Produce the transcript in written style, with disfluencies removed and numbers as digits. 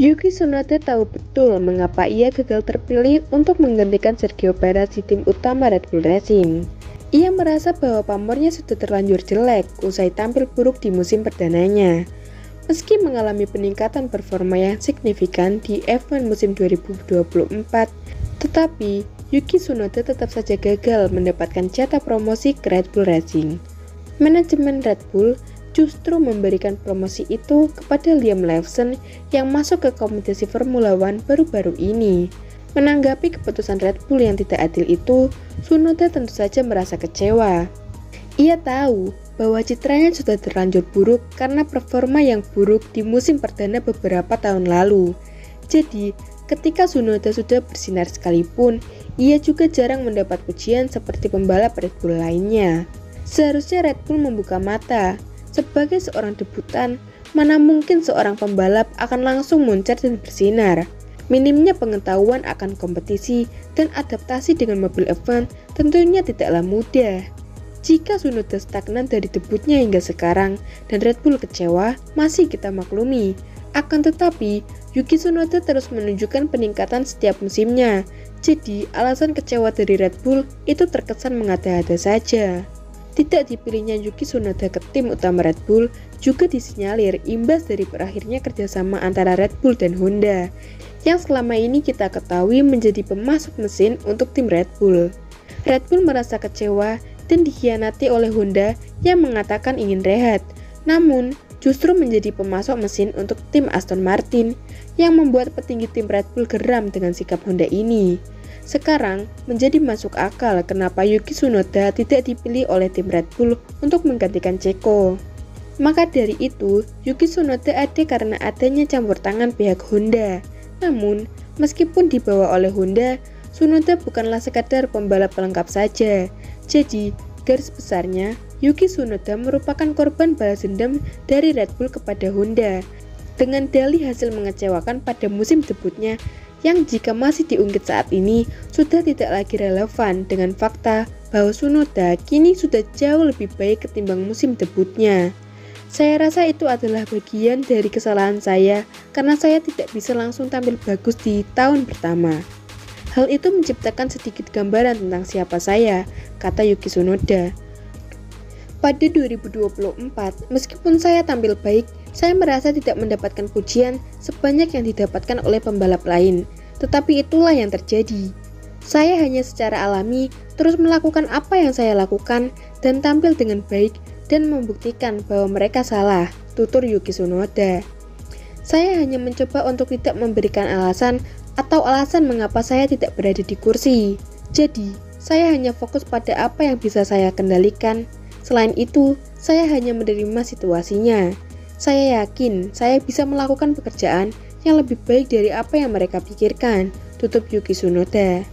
Yuki Tsunoda tahu betul mengapa ia gagal terpilih untuk menggantikan Sergio Perez di tim utama Red Bull Racing. Ia merasa bahwa pamornya sudah terlanjur jelek usai tampil buruk di musim perdananya. Meski mengalami peningkatan performa yang signifikan di F1 musim 2024, tetapi Yuki Tsunoda tetap saja gagal mendapatkan jatah promosi ke Red Bull Racing. Manajemen Red Bull justru memberikan promosi itu kepada Liam Lawson yang masuk ke kompetisi Formula One baru-baru ini. Menanggapi keputusan Red Bull yang tidak adil itu, Tsunoda tentu saja merasa kecewa. Ia tahu bahwa citranya sudah terlanjur buruk karena performa yang buruk di musim perdana beberapa tahun lalu. Jadi, ketika Tsunoda sudah bersinar sekalipun, ia juga jarang mendapat pujian seperti pembalap Red Bull lainnya. Seharusnya Red Bull membuka mata. Sebagai seorang debutan, mana mungkin seorang pembalap akan langsung muncrat dan bersinar. Minimnya pengetahuan akan kompetisi dan adaptasi dengan mobil F1 tentunya tidaklah mudah. Jika Tsunoda stagnan dari debutnya hingga sekarang dan Red Bull kecewa, masih kita maklumi. Akan tetapi, Yuki Tsunoda terus menunjukkan peningkatan setiap musimnya. Jadi, alasan kecewa dari Red Bull itu terkesan mengada-ada saja. Tidak dipilihnya Yuki Tsunoda ke tim utama Red Bull juga disinyalir imbas dari berakhirnya kerjasama antara Red Bull dan Honda, yang selama ini kita ketahui menjadi pemasok mesin untuk tim Red Bull. Red Bull merasa kecewa dan dikhianati oleh Honda yang mengatakan ingin rehat, namun justru menjadi pemasok mesin untuk tim Aston Martin, yang membuat petinggi tim Red Bull geram dengan sikap Honda ini. Sekarang menjadi masuk akal kenapa Yuki Tsunoda tidak dipilih oleh tim Red Bull untuk menggantikan Checo. Maka dari itu, Yuki Tsunoda ada karena adanya campur tangan pihak Honda. Namun, meskipun dibawa oleh Honda, Tsunoda bukanlah sekadar pembalap pelengkap saja. Jadi, garis besarnya, Yuki Tsunoda merupakan korban balas dendam dari Red Bull kepada Honda. Dengan dalih hasil mengecewakan pada musim debutnya, yang jika masih diungkit saat ini sudah tidak lagi relevan dengan fakta bahwa Tsunoda kini sudah jauh lebih baik ketimbang musim debutnya. Saya rasa itu adalah bagian dari kesalahan saya karena saya tidak bisa langsung tampil bagus di tahun pertama. Hal itu menciptakan sedikit gambaran tentang siapa saya, kata Yuki Tsunoda. Pada 2024, meskipun saya tampil baik, saya merasa tidak mendapatkan pujian sebanyak yang didapatkan oleh pembalap lain. Tetapi itulah yang terjadi. Saya hanya secara alami terus melakukan apa yang saya lakukan dan tampil dengan baik dan membuktikan bahwa mereka salah, tutur Yuki Tsunoda. Saya hanya mencoba untuk tidak memberikan alasan atau alasan mengapa saya tidak berada di kursi. Jadi, saya hanya fokus pada apa yang bisa saya kendalikan. Selain itu, saya hanya menerima situasinya. Saya yakin saya bisa melakukan pekerjaan yang lebih baik dari apa yang mereka pikirkan, tutup Yuki Tsunoda.